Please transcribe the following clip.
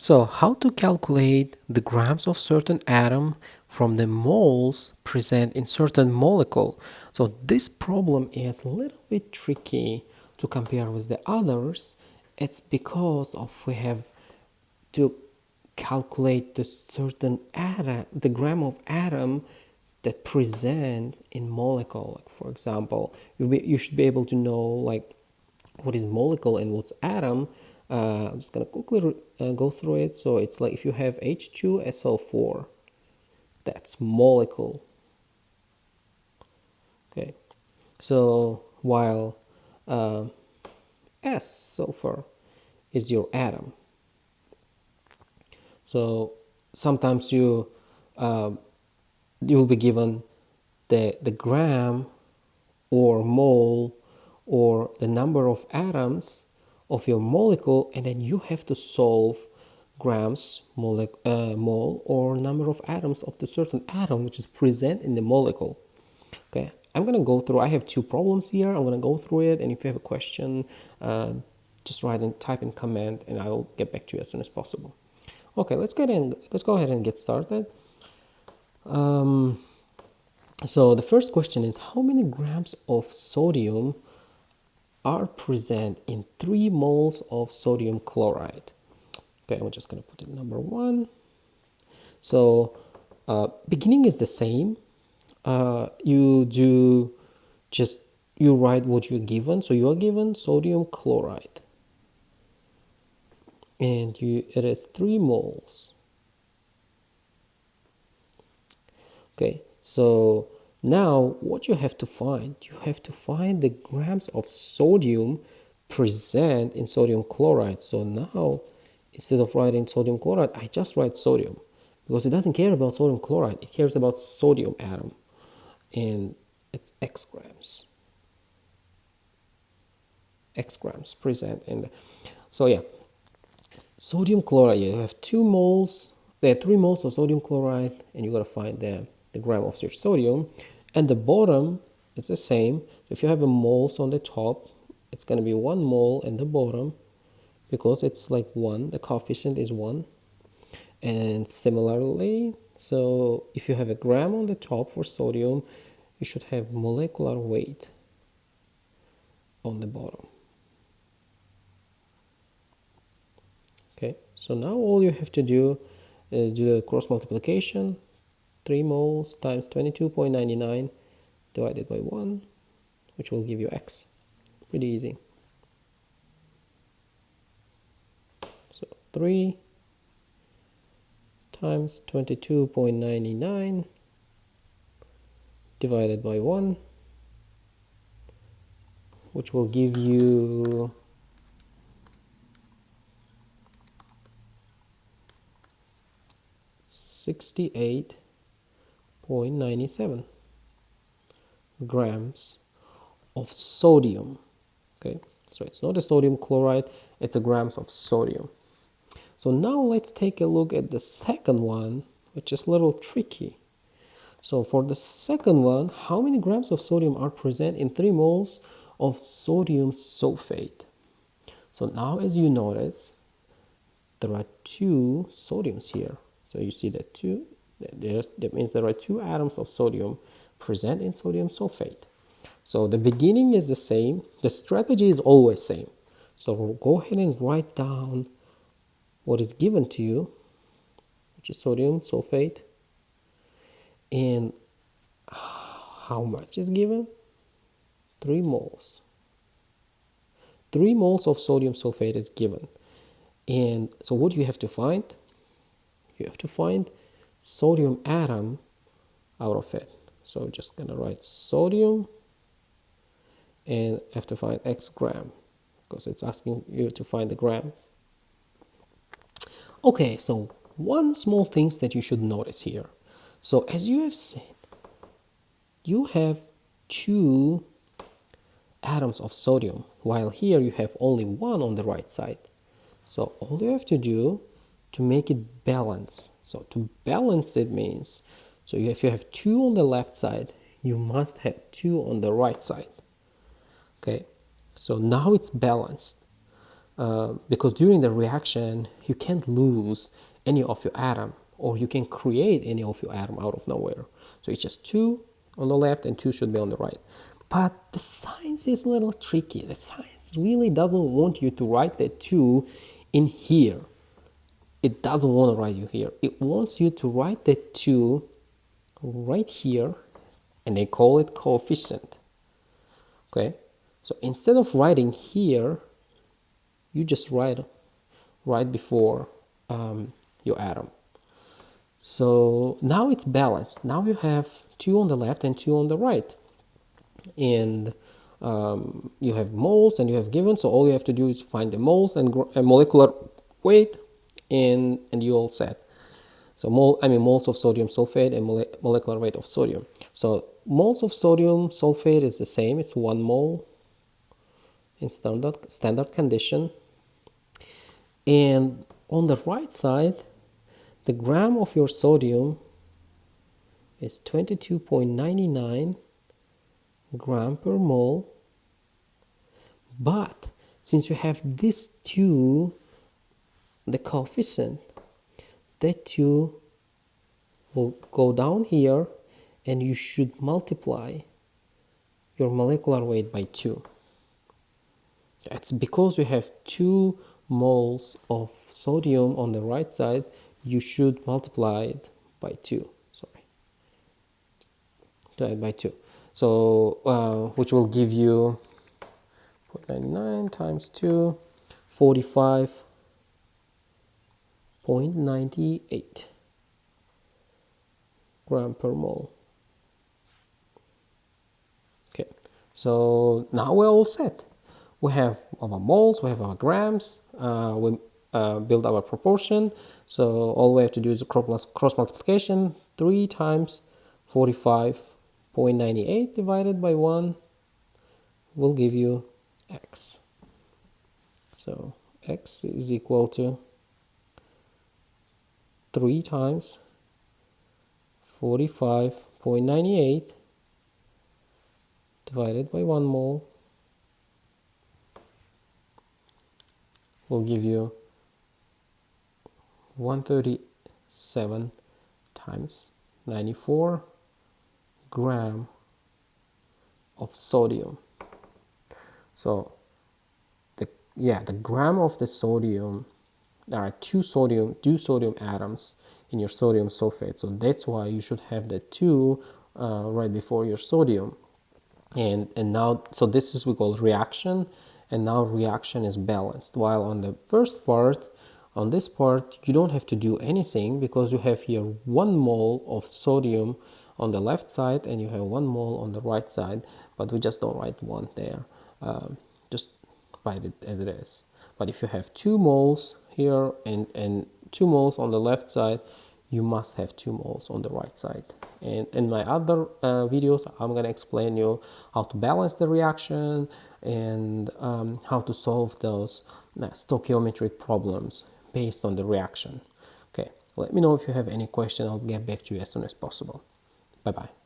So, how to calculate the grams of certain atom from the moles present in certain molecule? So, this problem is a little bit tricky to compare with the others. It's because of we have to calculate the certain atom, the gram of atom that present in molecule. Like for example, you should be able to know like what is molecule and what's atom. I'm just gonna quickly go through it. So it's like if you have H2SO4, that's molecule. Okay, so while S sulfur is your atom. So sometimes you will be given the gram or mole or the number of atoms of your molecule, and then you have to solve grams, mole or number of atoms of the certain atom which is present in the molecule. Okay, I'm gonna go through. I have two problems here. I'm gonna go through it, and if you have a question, just write and type in comment, and I will get back to you as soon as possible. Okay, let's go ahead and get started. So the first question is, how many grams of sodium are present in 3 moles of sodium chloride? Okay, I'm just going to put it number 1. So beginning is the same. You do just, you write what you're given. So you are given sodium chloride. And it is 3 moles. Okay, so now what you have to find, the grams of sodium present in sodium chloride. So now instead of writing sodium chloride, I just write sodium because it doesn't care about sodium chloride, it cares about sodium atom, and it's x grams present in the, so yeah, sodium chloride, you have 2 moles, there are 3 moles of sodium chloride, and you got to find the gram of your sodium. And the bottom is the same. If you have a moles on the top, it's going to be 1 mole in the bottom because it's like 1, the coefficient is 1. And similarly, so if you have a gram on the top for sodium, you should have molecular weight on the bottom. Okay, so now all you have to do is do a cross multiplication. 3 moles times 22.99 divided by 1, which will give you x. Pretty easy. So 3 times 22.99 divided by 1, which will give you 68.97 grams of sodium. Okay, so it's not a sodium chloride, it's a grams of sodium. So now let's take a look at the second one, which is a little tricky. So for the second one, how many grams of sodium are present in 3 moles of sodium sulfate? So now as you notice, there are 2 sodiums here. So you see that that means there are 2 atoms of sodium present in sodium sulfate. So the beginning is the same. The strategy is always same. So we'll go ahead and write down what is given to you, which is sodium sulfate, and how much is given? 3 moles. 3 moles of sodium sulfate is given. And so what do you have to find? You have to find sodium atom out of it. So I'm just gonna write sodium, and I have to find x gram because it's asking you to find the gram. Okay, so one small thing that you should notice here. So as you have seen, you have 2 atoms of sodium, while here you have only 1 on the right side. So all you have to do to make it balance. So to balance it means, so if you have 2 on the left side, you must have 2 on the right side. Okay, so now it's balanced. because during the reaction you can't lose any of your atom, or you can create any of your atom out of nowhere. So it's just 2 on the left and 2 should be on the right. But the science is a little tricky. The science really doesn't want you to write the 2 in here. It doesn't want to write you here. It wants you to write the 2 right here, and they call it coefficient. Okay, so instead of writing here, you just write right before your atom. So now it's balanced. Now you have 2 on the left and 2 on the right, and you have moles and you have given. So all you have to do is find the moles and molecular weight, and you're all set. So moles of sodium sulfate and molecular weight of sodium. So moles of sodium sulfate is the same. It's 1 mole in standard condition. And on the right side, the gram of your sodium is 22.99 gram per mole. But since you have this 2, the coefficient, that 2 will go down here, and you should multiply your molecular weight by 2. It's because you have 2 moles of sodium on the right side, you should multiply it by 2. Sorry, divide by 2. So which will give you 499 times 2, 45.98 gram per mole. Okay, so now we're all set. We have our moles, we have our grams, we build our proportion. So all we have to do is cross multiplication. 3 times 45.98 divided by 1 will give you x. So x is equal to 3 times 45.98 divided by 1 mole will give you 137 times 94 gram of sodium. So the gram of the sodium, there are two sodium atoms in your sodium sulfate, so that's why you should have the 2 right before your sodium. And now, so this is we call reaction, and now reaction is balanced. While on the first part, on this part, you don't have to do anything because you have here 1 mole of sodium on the left side and you have 1 mole on the right side, but we just don't write 1 there. Just write it as it is. But if you have 2 moles here and 2 moles on the left side, you must have 2 moles on the right side. And in my other videos, I'm going to explain you how to balance the reaction and how to solve those stoichiometry problems based on the reaction. Okay, let me know if you have any question. I'll get back to you as soon as possible. Bye-bye.